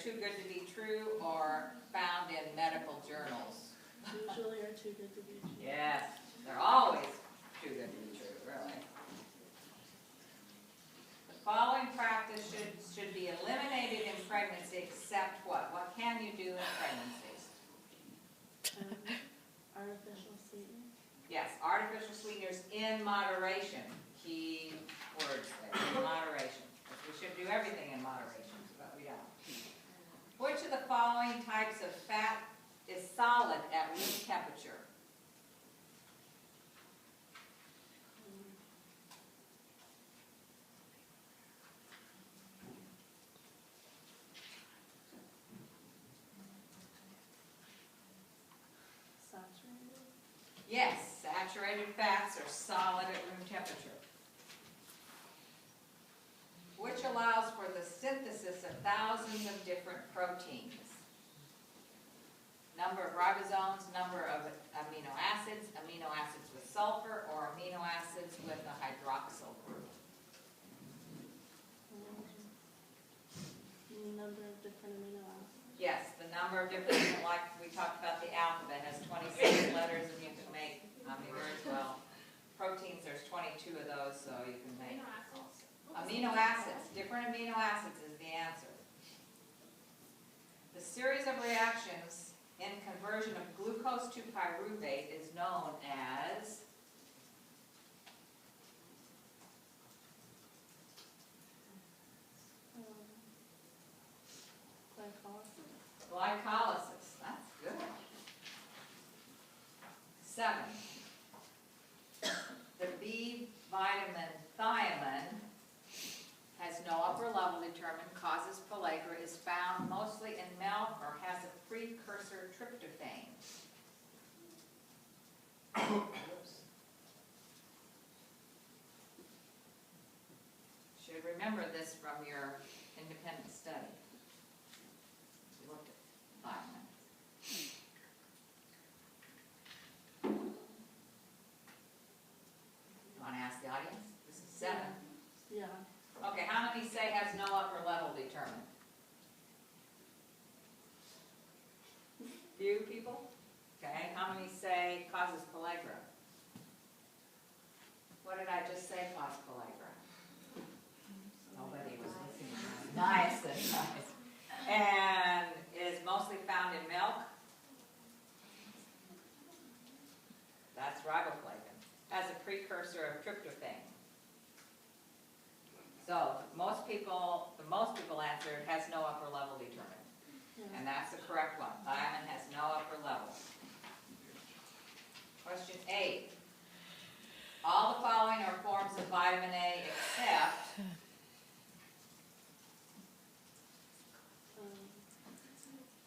too good to be true or found in medical journals? Usually are too good to be true. Yes, they're always too good to be true, really. The following practice should be eliminated in pregnancy except what? What can you do in pregnancy? Artificial sweetener. Yes, artificial sweeteners in moderation. Key words there, in moderation. We should do everything in moderation, but we don't. Which of the following types of fat is solid at room temperature? Saturated. Yes, saturated fats are solid at room temperature. Which allows for the synthesis of thousands of different proteins. Number of ribosomes, number of amino acids with sulfur, or amino acids with a hydroxyl group. Number of different amino acids. Yes, the number of different, like we talked about, the alphabet has 26 letters, and you can make, well, proteins, there's 22 of those, so you can make. Amino acids, different amino acids is the answer. The series of reactions in conversion of glucose to pyruvate is known as Glycolysis. glycolysis. That's good. 7. The B vitamin thiamine has no upper level determined, causes pellagra, is found mostly in milk, or has a precursor tryptophan. Should remember this from your independent study. You looked at thiamine. You want to ask the audience? This is 7. Yeah. Okay, how many say has no upper level determined? Few people? Okay, how many say causes pellagra? What did I just say caused pellagra? Nobody was listening. Nice, that's nice. And is mostly found in milk? That's riboflavin. As a precursor of tryptophan. So the most people answered has no upper level determined. Yeah. And that's the correct one. Thiamine has no upper level. Question 8. All the following are forms of vitamin A except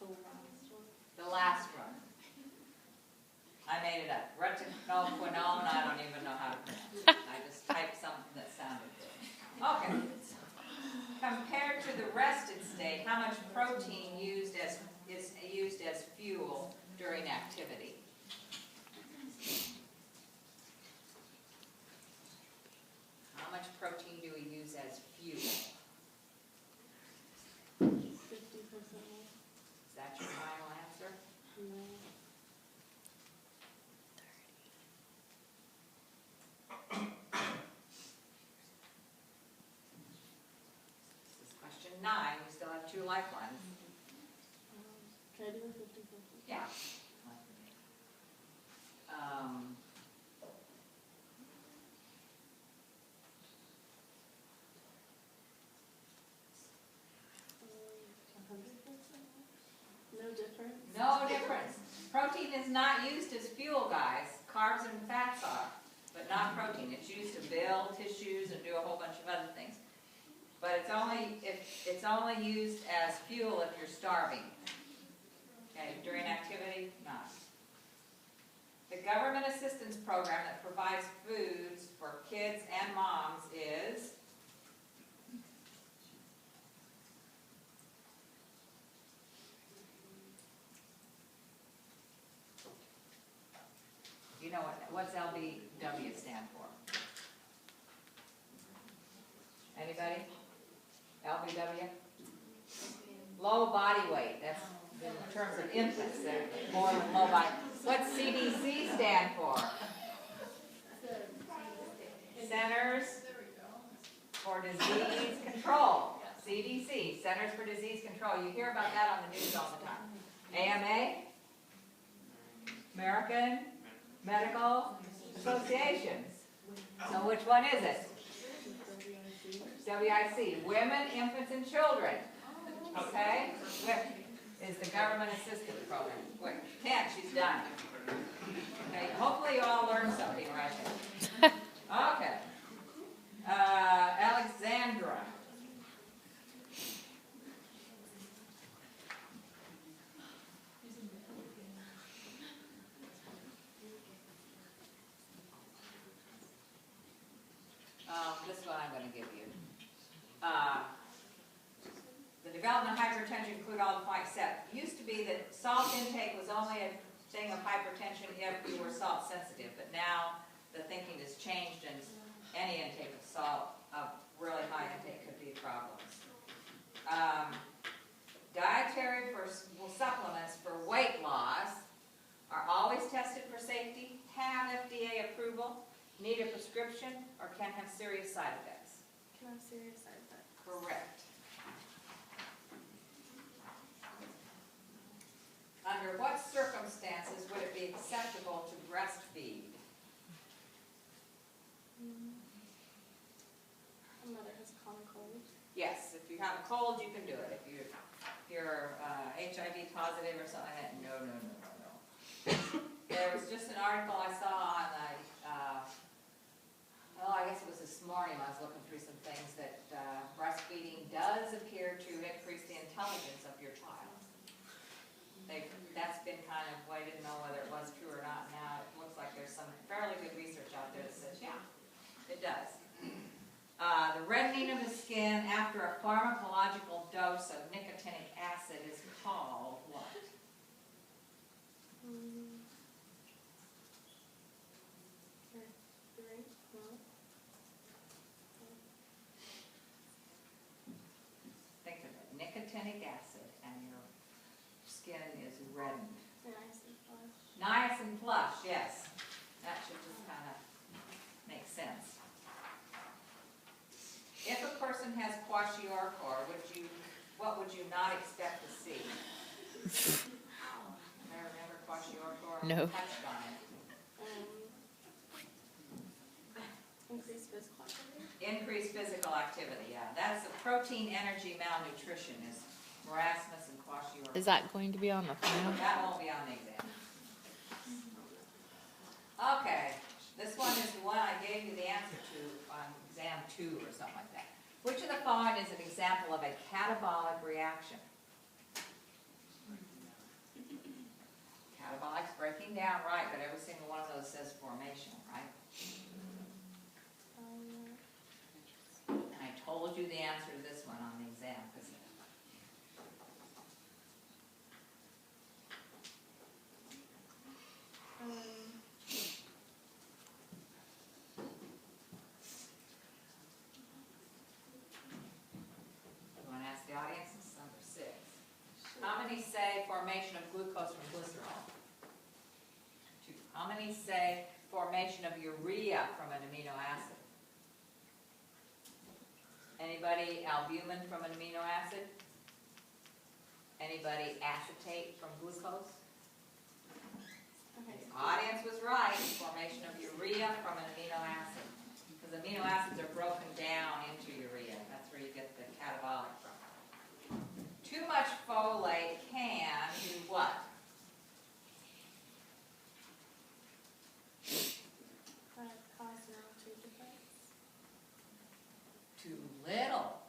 The last one. the last one. I made it up. Retinoquinone, I don't even know how to pronounce it. I just typed something that sounded good. Okay. Compared to the rested state, how much protein is used as fuel during activity? How much protein do we use as fuel? 50% more. Is that your final answer? No. This is question 9. We still have 2 lifelines. Can I do a 50-50? Yeah. No difference? No difference. Protein is not used as fuel, guys. Carbs and fats are, but not protein. It's used to build tissues and do a whole bunch of other things. But it's only used as fuel if you're starving. Okay, during activity, not. The government assistance program that provides foods for kids and moms is you know what's LBW stand for? Anybody? LBW? low body weight, that's in terms of infants, they're more than low body. What's CDC stand for? Centers for Disease Control. CDC, Centers for Disease Control. You hear about that on the news all the time. AMA, American Medical Associations. So which one is it? WIC, Women, Infants, and Children. Okay? Is the government assistance program. Wait, 10, she's done. Okay, hopefully you all learned something right there. Okay. Alexandra. This one I'm going to give you. The development of hypertension include all the points set. It used to be that salt intake was only a thing of hypertension if you were salt sensitive, but now the thinking has changed and any intake of salt, of really high intake, could be problems. Dietary supplements for weight loss are always tested for safety, have FDA approval, need a prescription, or can have serious side effects. Can have serious side effects. Correct. Under what circumstances would it be acceptable to breastfeed? My mother has a common cold. Yes, if you have a cold, you can do it. If you're HIV positive or something like that, no. There was just an article I saw on I guess it was this morning, I was looking through some things that breastfeeding does appear to increase the intelligence of your child. That's been kind of, well, I didn't know whether it was true or not. Now it looks like there's some fairly good research out there that says, yeah, it does. The reddening of the skin after a pharmacological dose of nicotinic acid is called what? Think of it, nicotinic acid, and your skin is reddened. Niacin flush, yes. That should just kind of make sense. If a person has kwashiorkor, what would you not expect to see? Remember kwashiorkor? No. Touched on it. Increased physical activity. Increased physical activity, yeah. That's the protein energy malnutrition is marasmus and kwashiorkor. Is that going to be on the final? That won't be on the exam. Okay, this one is the one I gave you the answer to on exam 2 or something like that. Which of the following is an example of a catabolic reaction? Catabolic's breaking down, right, but every single one of those says formation, right? And I told you the answer to this one on the exam, because you want to ask the audience? It's number 6. How many say formation of glucose from glycerol? 2. How many say formation of urea from an amino acid? Anybody albumin from an amino acid? Anybody acetate from glucose? Okay. The audience was right. Formation of urea from an amino acid. Because amino acids are broken down into urea. That's where you get the catabolic from. Too much folate can do what? Cause neural tube defects. Too little